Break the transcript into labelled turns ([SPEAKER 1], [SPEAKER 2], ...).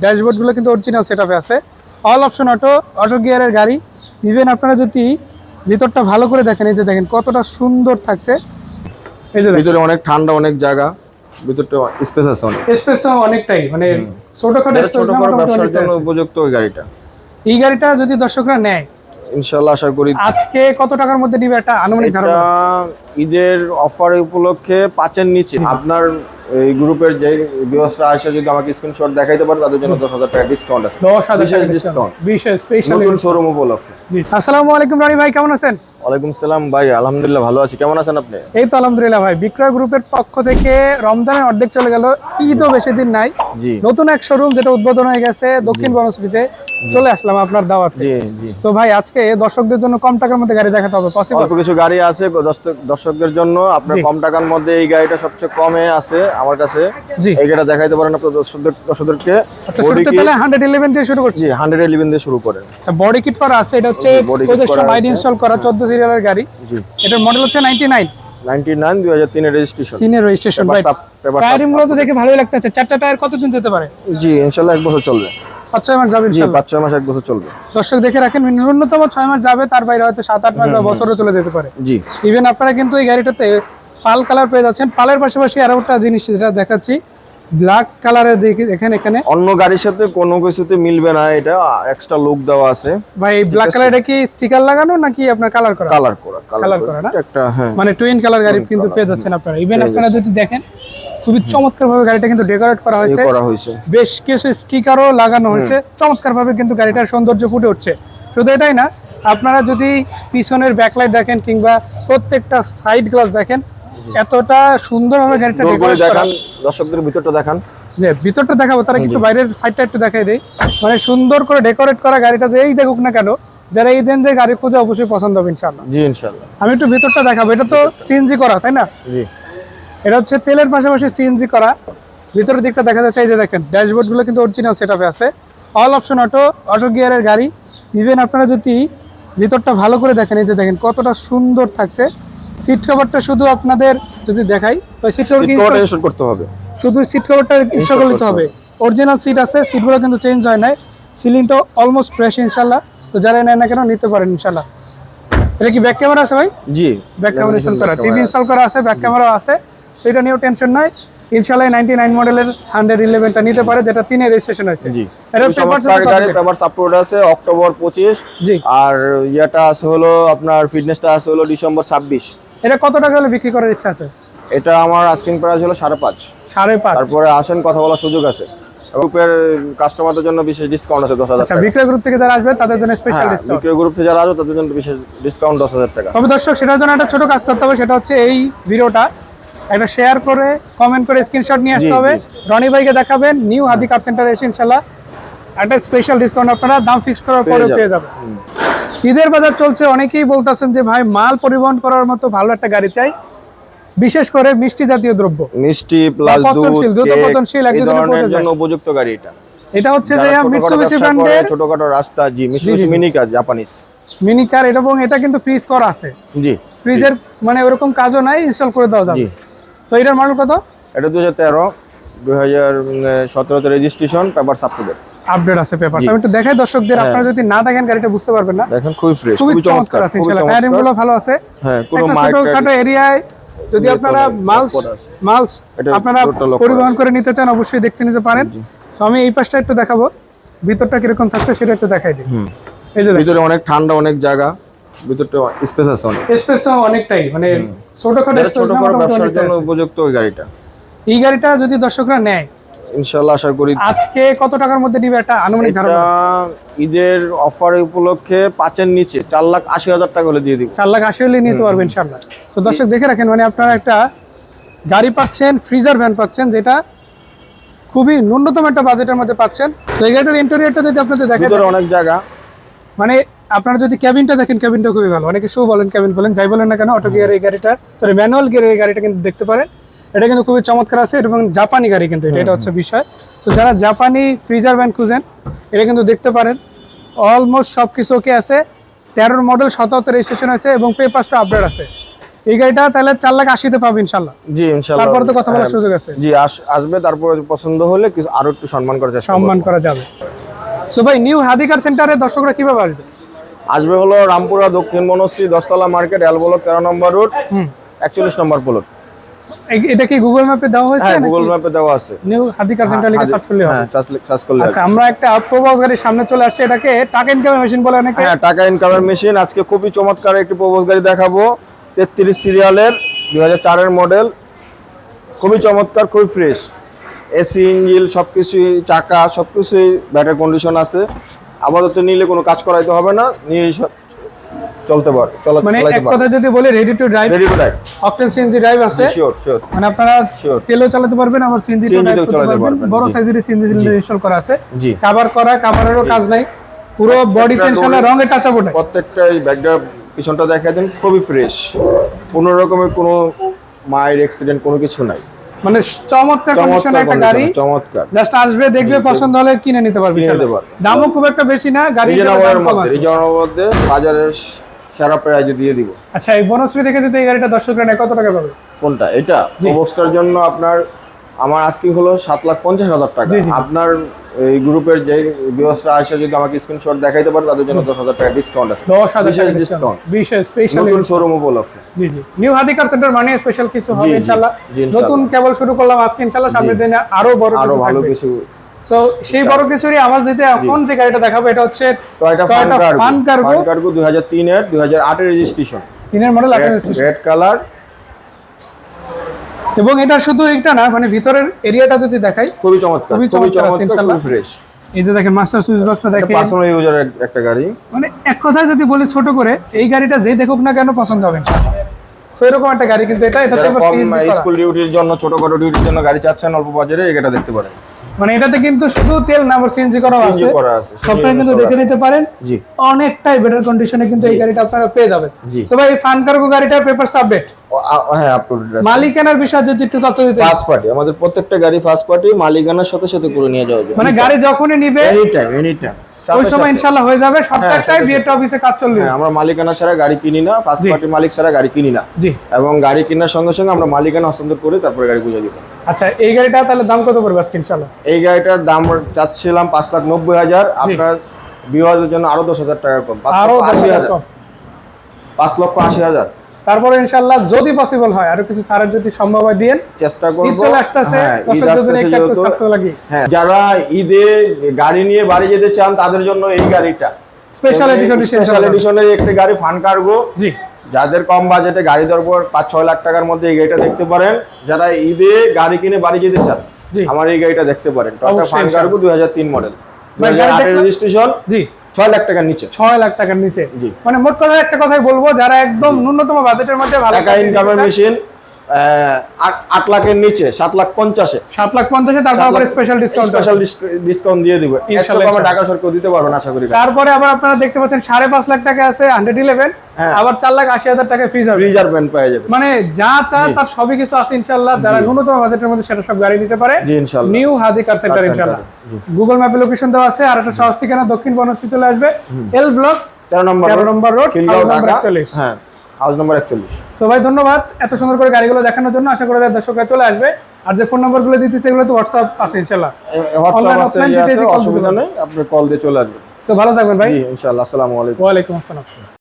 [SPEAKER 1] Dashboard গুলো কিন্তু original সেটআপে আছে। অল অপশন অটো, অটো গিয়ারের গাড়ি। ইভেন আপনারা যদি ভিতরটা ভালো করে দেখেন, এই যে দেখেন কতটা সুন্দর থাকছে। এই যে
[SPEAKER 2] ভিতরে অনেক ঠান্ডা, অনেক জায়গা, ভিতরটা স্পেস আছে অনেক।
[SPEAKER 1] স্পেসটা অনেকটাই মানে ছোটখাটো
[SPEAKER 2] ব্যবসার জন্য উপযুক্ত ওই গাড়িটা।
[SPEAKER 1] এই গাড়িটা যদি দর্শকরা নেয়
[SPEAKER 2] ইনশাআল্লাহ আশা করি
[SPEAKER 1] আজকে কত টাকার মধ্যে নিবে একটা আনুমানিক ধারণা?
[SPEAKER 2] এটা ঈদের অফার উপলক্ষে 5-এর নিচে আপনার এই গ্রুপের যে ভিউয়ার্সরা আসে যদি আমাকে স্ক্রিনশট দেখাইতে পারে তাদের জন্য 10,000 টাকা ডিসকাউন্ট আছে।
[SPEAKER 1] 10,000
[SPEAKER 2] ডিসকাউন্ট,
[SPEAKER 1] বিশেষ স্পেশাল
[SPEAKER 2] নতুন শোরুম উপলক্ষে।
[SPEAKER 1] জি, আসসালামু আলাইকুম রানি ভাই, কেমন আছেন?
[SPEAKER 2] ওয়ালাইকুম সালাম ভাই, আলহামদুলিল্লাহ ভালো আছি। কেমন আছেন আপনি?
[SPEAKER 1] এই তো আলহামদুলিল্লাহ ভাই। বিক্রয় গ্রুপের পক্ষ থেকে রমজানের অর্ধেক চলে গেল, ঈদও বেশি দিন নাই।
[SPEAKER 2] জি,
[SPEAKER 1] নতুন এক শোরুম যেটা উদ্বোধন হয়ে গেছে দক্ষিণ বনশ্রীতে, চলে আসলাম আপনার দাওয়াতে।
[SPEAKER 2] জি জি।
[SPEAKER 1] তো ভাই আজকে দর্শকদের জন্য কম টাকার মধ্যে গাড়ি দেখাতে হবে, পসিবল?
[SPEAKER 2] অল্প কিছু গাড়ি আছে দর্শকদের জন্য, আপনার কম টাকার মধ্যে এই গাড়িটা সবচেয়ে কমে আছে আমার কাছে।
[SPEAKER 1] জি,
[SPEAKER 2] এই গাড়িটা দেখাইতে পারেন আপনার দর্শকদেরকে।
[SPEAKER 1] আচ্ছা শুরুতে তাহলে 111 দিয়ে শুরু করছি।
[SPEAKER 2] জি, 111 দিয়ে শুরু করেন।
[SPEAKER 1] আচ্ছা, বডি কিট করা আছে, এটা হচ্ছে
[SPEAKER 2] body kit
[SPEAKER 1] প্রজেকশন
[SPEAKER 2] করা
[SPEAKER 1] লাইট
[SPEAKER 2] আছে।
[SPEAKER 1] ইনস্টল করা 14 সিরিয়ালের গাড়ি।
[SPEAKER 2] জি,
[SPEAKER 1] এটার মডেল হচ্ছে 99
[SPEAKER 2] 2003 এর রেজিস্ট্রেশন।
[SPEAKER 1] 3 এর রেজিস্ট্রেশন ভাই। টায়ারিং গুলো তো দেখে ভালোই লাগতেছে। চারটা টায়ার কতদিন যেতে পারে?
[SPEAKER 2] জি, ইনশাআল্লাহ 1 বছর চলবে।
[SPEAKER 1] 5-6 মাস যাবে
[SPEAKER 2] জি,
[SPEAKER 1] ইনশাআল্লাহ।
[SPEAKER 2] 5-6 মাস 1 বছর চলবে।
[SPEAKER 1] দর্শক দেখে রাখেন, ন্যূনতম 6 মাস যাবে, তার বাইরে হয়তো 7-8 মাস বা বছরও চলে যেতে পারে।
[SPEAKER 2] জি,
[SPEAKER 1] ইভেন আপনারা কিন্তু এই গাড়িটাতে পাল কালার পেয়ে যাচ্ছেন। পালের পাশাপাশি আরো একটা জিনিস যেটা দেখাচ্ছি, ব্ল্যাক কালারের দেখেন এখানে।
[SPEAKER 2] অন্য গাড়ির সাথে কোনো কিছুতে মিলবে না, এটা এক্সট্রা লুক দেওয়া আছে।
[SPEAKER 1] ভাই এই ব্ল্যাক কালারটা কি স্টিকার লাগানো নাকি আপনার কালার করা?
[SPEAKER 2] কালার করা,
[SPEAKER 1] কালার করা না,
[SPEAKER 2] একটা হ্যাঁ,
[SPEAKER 1] মানে টুইন কালার গাড়ি কিন্তু পেয়ে যাচ্ছেন আপনারা। ইভেন আপনারা যদি দেখেন খুবই চমৎকার ভাবে গাড়িটা কিন্তু ডেকোরেট করা হয়েছে, বেশ কিছু স্টিকারও লাগানো হয়েছে। চমৎকার ভাবে কিন্তু গাড়িটার সৌন্দর্য ফুটে উঠছে। শুধু এটাই না, আপনারা যদি পিছনের ব্যাকলাইট দেখেন কিংবা প্রত্যেকটা সাইড গ্লাস দেখেন, এতটা সুন্দরভাবে গাড়িটা ডেকোরেট করা।
[SPEAKER 2] দেখান দর্শকদের ভিতরটা দেখান।
[SPEAKER 1] যে ভিতরটা দেখাবো তারা কিন্তু বাইরের সাইডটা একটু দেখাই দেই। মানে সুন্দর করে ডেকোরেট করা গাড়িটা যেই দেখুক না কেন, যারা এই দিন যে গাড়ি খুঁজে অবশ্যই পছন্দ হবে ইনশাআল্লাহ।
[SPEAKER 2] জি, ইনশাআল্লাহ।
[SPEAKER 1] আমি একটু ভিতরটা দেখাবো। এটা তো সিএনজি করা, তাই না?
[SPEAKER 2] জি,
[SPEAKER 1] এটা হচ্ছে তেলের পাশাপাশি সিএনজি করা। ভিতরের দিকটা দেখা যাচ্ছে, এই যে দেখেন ড্যাশবোর্ড গুলো কিন্তু অরিজিনাল সেটআপে আছে। অল অপশন অটো, অটো গিয়ারের গাড়ি। ইভেন আপনারা যদি ভিতরটা ভালো করে দেখেন, এই যে দেখেন কতটা সুন্দর থাকছে। সিট কভারটা শুধু আপনাদের যদি দেখাই, ওই সিট কভার
[SPEAKER 2] ইনস্টল করতে হবে,
[SPEAKER 1] শুধু সিট কভারটা ইনস্টল করতে হবে। অরিজিনাল সিট আছে, সিটগুলো কিন্তু চেঞ্জ হয় নাই। সিলিংটা অলমোস্ট ফ্রেশ ইনশাআল্লাহ। তো যারা নেয় না কেন নিতে পারেন ইনশাআল্লাহ। এটা কি ব্যাক ক্যামেরা আছে ভাই?
[SPEAKER 2] জি,
[SPEAKER 1] ব্যাক ক্যামেরা ইনস্টল করা, টিভি ইনস্টল করা আছে, ব্যাক ক্যামেরাও আছে। সেটা নিয়েও টেনশন নাই। ইনশাআল্লাহ 99 মডেলের 111টা নিতে পারে, যেটা 3 এর রেজিস্ট্রেশন হয়েছে।
[SPEAKER 2] জি,
[SPEAKER 1] এর
[SPEAKER 2] পেপারস আপলোড আছে অক্টোবর 25।
[SPEAKER 1] জি,
[SPEAKER 2] আর ইয়াটা আছে হলো আপনার ফিটনেসটা আছে হলো ডিসেম্বর 26।
[SPEAKER 1] এটা কত টাকা হলে বিক্রি করার ইচ্ছা আছে?
[SPEAKER 2] এটা আমার আস্কিং প্রাইস হলো 5.5।
[SPEAKER 1] 5.5।
[SPEAKER 2] তারপরে আসেন, কথা বলার সুযোগ আছে। গ্রুপের কাস্টমারদের জন্য বিশেষ ডিসকাউন্ট আছে 10,000
[SPEAKER 1] আচ্ছা,
[SPEAKER 2] টাকা।
[SPEAKER 1] বিক্রয় গ্রুপ থেকে যারা আসবে তাদের জন্য স্পেশাল
[SPEAKER 2] হ্যাঁ,
[SPEAKER 1] ডিসকাউন্ট।
[SPEAKER 2] বিক্রয় গ্রুপ থেকে যারা আসবে তাদের জন্য বিশেষ ডিসকাউন্ট 10,000 টাকা।
[SPEAKER 1] তবে দর্শক সেটার জন্য একটা ছোট কাজ করতে হবে, সেটা হচ্ছে এই ভিডিওটা একটা শেয়ার করে কমেন্ট করে স্ক্রিনশট নিয়ে আসতে হবে। রনি ভাইকে দেখাবেন, নিউ হাদি কার সেন্টারে এসে ইনশাআল্লাহ একটা স্পেশাল ডিসকাউন্ট আপনারা দাম ফিক্স করার পরে পেয়ে যাবেন। ঈদের বাজার চলছে, অনেকেই বলতেছেন যে ভাই মাল পরিবহন করার মতো ভালো একটা গাড়ি চাই, বিশেষ করে মিষ্টি জাতীয় দ্রব্য,
[SPEAKER 2] মিষ্টি প্লাস
[SPEAKER 1] দ্রুত পতনশীল
[SPEAKER 2] এই ধরনের জন্য উপযুক্ত গাড়ি এটা।
[SPEAKER 1] এটা হচ্ছে যে মিৎসুবিশি ব্র্যান্ডের
[SPEAKER 2] ছোটখাটো রাস্তা। জি, মিৎসুবিশি মিনি কার, জাপানিজ
[SPEAKER 1] মিনি কার। এবং এটা কিন্তু ফ্রিজ করা আছে।
[SPEAKER 2] জি,
[SPEAKER 1] ফ্রিজের মানে ওরকম কাজও নাই, ইনস্টল করে দেওয়া যাবে। তো এটার মডেল কত?
[SPEAKER 2] এটা 2017 তে রেজিস্ট্রেশন, পেপারস
[SPEAKER 1] আপডেট আছে পেপারস। আমি একটু দেখাই দর্শকদের, আপনারা যদি না দেখেন গাড়িটা বুঝতে পারবেন না।
[SPEAKER 2] দেখেন খুবই ফ্রেশ,
[SPEAKER 1] খুবই চমৎকার আছে ইনশাআল্লাহ। টায়ারিং গুলো ভালো আছে।
[SPEAKER 2] হ্যাঁ, কোনো
[SPEAKER 1] ছোটখাটো এরিয়ায় যদি আপনারা মালস আপনারা পরিবহন করে নিতে চান, অবশ্যই দেখতে নিতে পারেন। তো আমি এই পাশটা একটু দেখাবো, ভিতরটা কিরকম থাকছে সেটা একটু দেখাই দিই। এই যে
[SPEAKER 2] ভিতরে অনেক ঠান্ডা, অনেক জায়গা, ভিতরটা স্পেস আছে অনেক।
[SPEAKER 1] স্পেসটা অনেকটাই মানে ছোটখাটো
[SPEAKER 2] ব্যবসার জন্য উপযুক্ত ওই গাড়িটা।
[SPEAKER 1] এই গাড়িটা যদি দর্শকরা নেয়
[SPEAKER 2] ইনশাআল্লাহ আশা করি
[SPEAKER 1] আজকে কত টাকার মধ্যে নিবে একটা আনুমানিক ধারণা?
[SPEAKER 2] ঈদের অফার উপলক্ষে 5-এর নিচে 4,80,000 টাকা হলে দিয়ে দিব।
[SPEAKER 1] 4,80,000 হলে নিতে পারবেন ইনশাআল্লাহ। তো দর্শক দেখে রাখেন, মানে আপনারা একটা গাড়ি পাচ্ছেন, ফ্রিজার ভ্যান পাচ্ছেন, যেটা খুবই ন্যূনতম একটা বাজেটের মধ্যে পাচ্ছেন। তো এই গাড়িটার ইন্টেরিয়রটা যদি আপনাদের দেখেন,
[SPEAKER 2] ভিতরে অনেক জায়গা,
[SPEAKER 1] মানে আপনারা যদি ক্যাবিনটা দেখেন, ক্যাবিনটা খুবই ভালো। অনেকে শো বলেন, ক্যাবিন বলেন, যাই বলেন না কেন, অটো গিয়ার এই গাড়িটা, সরি ম্যানুয়াল গিয়ারের এই গাড়িটা কিন্তু দেখতে পারেন। এটা কিন্তু খুবই চমৎকার আছে এবং জাপানি গাড়ি কিন্তু এটা হচ্ছে বিষয়। তো যারা জাপানি ফ্রিজার ভ্যান খুঁজেন, এটা কিন্তু দেখতে পারেন। অলমোস্ট সব কিছু ওকে আছে। 13 মডেল, 77 রেজিস্ট্রেশন আছে এবং পেপারসটা আপডেট আছে। এই গাড়িটা তাহলে 4,80,000 পাবে ইনশাআল্লাহ।
[SPEAKER 2] জি ইনশাআল্লাহ।
[SPEAKER 1] তারপরে তো কথা বলার সুযোগ আছে।
[SPEAKER 2] জি আসবে, তারপরে পছন্দ হলে কিছু আরো একটু সম্মান করার চেষ্টা করব।
[SPEAKER 1] সম্মান করা যাবে। সো ভাই নিউ হাদি কার সেন্টারে দর্শকরা কিভাবে আসবে?
[SPEAKER 2] আসবে হলো রামপুরা দক্ষিণ বনশ্রী 10তলা মার্কেট, এল ব্লক 13 নম্বর রোড, 41 নম্বর প্লট।
[SPEAKER 1] এটা কি গুগল ম্যাপে দেওয়া হয়েছে?
[SPEAKER 2] হ্যাঁ গুগল ম্যাপে দেওয়া আছে।
[SPEAKER 1] নিউ হাদি কার সেন্টার লিখে সার্চ করলে হবে।
[SPEAKER 2] হ্যাঁ সার্চ করলে।
[SPEAKER 1] আচ্ছা, আমরা একটা প্রবাস গাড়ির সামনে চলে আসছে, এটাকে টাকা ইনকামের মেশিন বলে অনেকে।
[SPEAKER 2] হ্যাঁ টাকা ইনকামের মেশিন। আজকে খুবই চমৎকার একটি প্রবোজ গাড়ি দেখাবো, 33 সিরিয়ালের 2004 এর মডেল। খুবই চমৎকার, খুবই ফ্রেশ, এসি ইঞ্জিন সবকিছুই, চাকা সবকিছুই ব্যাটার কন্ডিশন আছে। আপাতত নিলে কোনো কাজ করাইতে হবে না, নিয়ে চলতে পারে,
[SPEAKER 1] মানে এক কথা যদি বলি ready to drive.
[SPEAKER 2] Ready to drive,
[SPEAKER 1] octane CNG drive আছে।
[SPEAKER 2] Sure sure.
[SPEAKER 1] মানে আপনারা তেলও চালাতে পারবেন, আবার সিএনজি চালাতে পারবেন। বড় সাইজের সিএনজি সিলিন্ডার ইনস্টল করা আছে।
[SPEAKER 2] জি
[SPEAKER 1] কভার করা, কভারেরও কাজ নাই, পুরো বডি পেনশনের রঙের টাচ আপ ওঠে।
[SPEAKER 2] প্রত্যেকটা এই ব্যাকড্রপ পিছনটা দেখা দেন, খুবই ফ্রেশ, কোনো রকমের কোনো মাইর অ্যাক্সিডেন্ট কোনো কিছু নাই।
[SPEAKER 1] মানে চমৎকার কন্ডিশনের একটা গাড়ি,
[SPEAKER 2] চমৎকার।
[SPEAKER 1] জাস্ট আসবে, দেখবে, পছন্দ হলে কিনে নিতে পারবে। দামও খুব একটা বেশি না, গাড়ি
[SPEAKER 2] রিজনেবলের মধ্যে বাজারের সেরা প্রাইজে দিয়ে দিব।
[SPEAKER 1] আচ্ছা, এই বনশ্রী থেকে যদি এই গাড়িটা দর্শকরা নেয় কত টাকা পাবে?
[SPEAKER 2] কোনটা? এটা প্রবক্সটার জন্য আপনার আমার আস্কিং হলো 7,50,000 টাকা। আপনার এই গ্রুপের যে ভিউয়ার্সরা আসে যদি আমাকে স্ক্রিনশট দেখাইতে পারে তাদের জন্য 10,000 টাকা ডিসকাউন্ট আছে।
[SPEAKER 1] 10,000 ডিসকাউন্ট, বিশেষ স্পেশাল
[SPEAKER 2] নতুন শোরুম উপলক্ষে।
[SPEAKER 1] জি জি, নিউ হাদি কার সেন্টার মানে স্পেশাল কিছু হবে ইনশাআল্লাহ। নতুন কেবল শুরু করলাম আজকে, ইনশাআল্লাহ সামনের দিনে আরো বড় কিছু থাকবে,
[SPEAKER 2] ভালো কিছু।
[SPEAKER 1] সো সেই বড় কিছুরই আওয়াজ দিতে এখন যে গাড়িটা দেখাবো এটা হচ্ছে
[SPEAKER 2] টয়োটা
[SPEAKER 1] ফান কার্গো
[SPEAKER 2] 2003 এর 2008 এর রেজিস্ট্রেশন,
[SPEAKER 1] 3 এর মডেল, 8 এর রেজিস্ট্রেশন,
[SPEAKER 2] রেড কালার।
[SPEAKER 1] এবং এটা শুধু একটা না, মানে ভিতরের এরিয়াটা যদি দেখাই
[SPEAKER 2] খুবই চমৎকার, খুবই চমৎকার, ইনশাআল্লাহ ফ্রেশ।
[SPEAKER 1] এই যে দেখেন মাস্টার সুইচ বক্সটা দেখেন,
[SPEAKER 2] পার্সোনাল ইউজারের একটা গাড়ি।
[SPEAKER 1] মানে এক কথায় যদি বলি ছোট করে, এই গাড়িটা যেই দেখুক না কেন পছন্দ হবে ইনশাআল্লাহ। সো এরকম একটা গাড়ি, কিন্তু এটাতে
[SPEAKER 2] স্কুল ডিউটির জন্য, ছোটখাটো ডিউটির জন্য গাড়ি চাচ্ছেন অল্প বাজারে, এই গাড়িটা দেখতে পারেন।
[SPEAKER 1] মানে এটাতে কিন্তু শুধু তেল না, আবার সিএনজি করা আছে, সবটাই কিন্তু দেখে নিতে পারেন।
[SPEAKER 2] জি,
[SPEAKER 1] অনেকটাই বেটার কন্ডিশনে কিন্তু এই গাড়িটা আপনারা পেয়ে যাবেন।
[SPEAKER 2] জি।
[SPEAKER 1] তো ভাই ফান কার্গো গাড়িটার পেপারস আপডেট?
[SPEAKER 2] হ্যাঁ আপডেট আছে।
[SPEAKER 1] মালিকানার বিষয় যদি একটু তথ্য দিতে।
[SPEAKER 2] ফার্স্ট পার্টি, আমাদের প্রত্যেকটা গাড়ি ফার্স্ট পার্টি, মালিকানার সাথে সাথে করে নিয়ে যাওয়া যাবে।
[SPEAKER 1] মানে গাড়ি যখনই নিবে
[SPEAKER 2] এনি টাইম
[SPEAKER 1] ওই সময় ইনশাআল্লাহ হয়ে যাবে। সপ্তাহটাই বিএটা অফিসে কাজ চলবে।
[SPEAKER 2] হ্যাঁ, আমরা মালিকানা ছাড়া গাড়ি কিনি না, ফার্স্ট পার্টি মালিক ছাড়া গাড়ি কিনি না।
[SPEAKER 1] জি।
[SPEAKER 2] এবং গাড়ি কেনার সঙ্গে সঙ্গে আমরা মালিকানা হস্তান্তর করে তারপরে গাড়ি বুঝে দিব।
[SPEAKER 1] আচ্ছা, এই গাড়িটা তাহলে দাম কত পড়বে আজকে ইনশাআল্লাহ?
[SPEAKER 2] এই গাড়িটার দাম চাচ্ছিলাম 5,90,000। আপনার ভিউয়ারদের জন্য আরো 10,000 টাকা কম, 5,80,000।
[SPEAKER 1] তারপরে ইনশাআল্লাহ যদি পসিবল হয় আরো কিছু ছাড়ের যদি সম্ভব হয় দিয়েন,
[SPEAKER 2] চেষ্টা করব।
[SPEAKER 1] ঈদ চলে আসতেছে,
[SPEAKER 2] যারা ঈদে গাড়ি নিয়ে বাড়ি যেতে চান তাদের জন্য এই গাড়িটা
[SPEAKER 1] স্পেশাল
[SPEAKER 2] এডিশনের একটা গাড়ি, ফান কার্গো।
[SPEAKER 1] জি,
[SPEAKER 2] যাদের কম বাজেটে গাড়ি দরকার 5-6 লাখ টাকার মধ্যে এই গাড়িটা দেখতে পারেন। যারা ঈদে গাড়ি কিনে বাড়ি যেতে চান আমার এই গাড়িটা দেখতে পারেন। টয়োটা ফান কার্গো 2003 মডেল, 2008 এর রেজিস্ট্রেশন। জি, 6 লাখ টাকার নিচে,
[SPEAKER 1] 6 লাখ টাকার নিচে। মানে মোট কথা একটা কথাই বলবো, যারা একদম ন্যূনতম বাজেটের মধ্যে ভালো
[SPEAKER 2] টাকা ইনকামের মেশিন 8 লাখের নিচে 7,50,000,
[SPEAKER 1] 7,50,000, তারপর আবার স্পেশাল
[SPEAKER 2] ডিসকাউন্ট দিয়ে দিব। আমরা টাকা সরকার দিতে পারবেন আশা করি।
[SPEAKER 1] তারপরে আবার আপনারা দেখতে পাচ্ছেন 5.5 লাখ টাকা আছে 111, আবার 4,80,000 টাকা ফ্রিজার ভ্যান পেয়ে যাবে। মানে যা চা তার সবই কিছু আছে ইনশাআল্লাহ। যারা ন্যূনতম বাজেটের মধ্যে সেটা সব গাড়ি নিতে পারে ইনশাআল্লাহ, নিউ হাদি কার সেন্টার ইনশাআল্লাহ। গুগল ম্যাপে লোকেশন দেওয়া আছে। আর একটা সহজ ঠিকানা, দক্ষিণ বনশ্রী চলে আসবে, এল ব্লক 13 নম্বর রোড,
[SPEAKER 2] খিলগাঁও, ঢাকা। হ্যাঁ, হাউস নাম্বার 41।
[SPEAKER 1] তো ভাই ধন্যবাদ এত সুন্দর করে গাড়িগুলো দেখানোর জন্য। আশা করি দর্শকরা চলে আসবে। আর যে ফোন নাম্বারগুলো দিতেছে এগুলো তো হোয়াটসঅ্যাপ আছে ইনশাআল্লাহ,
[SPEAKER 2] হোয়াটসঅ্যাপ আছে, অসুবিধা নেই, আপনি কল দিয়ে চলে আসবেন।
[SPEAKER 1] সো ভালো থাকবেন ভাই।
[SPEAKER 2] জি ইনশাআল্লাহ। আসসালামু আলাইকুম।
[SPEAKER 1] ওয়া আলাইকুম আসসালাম।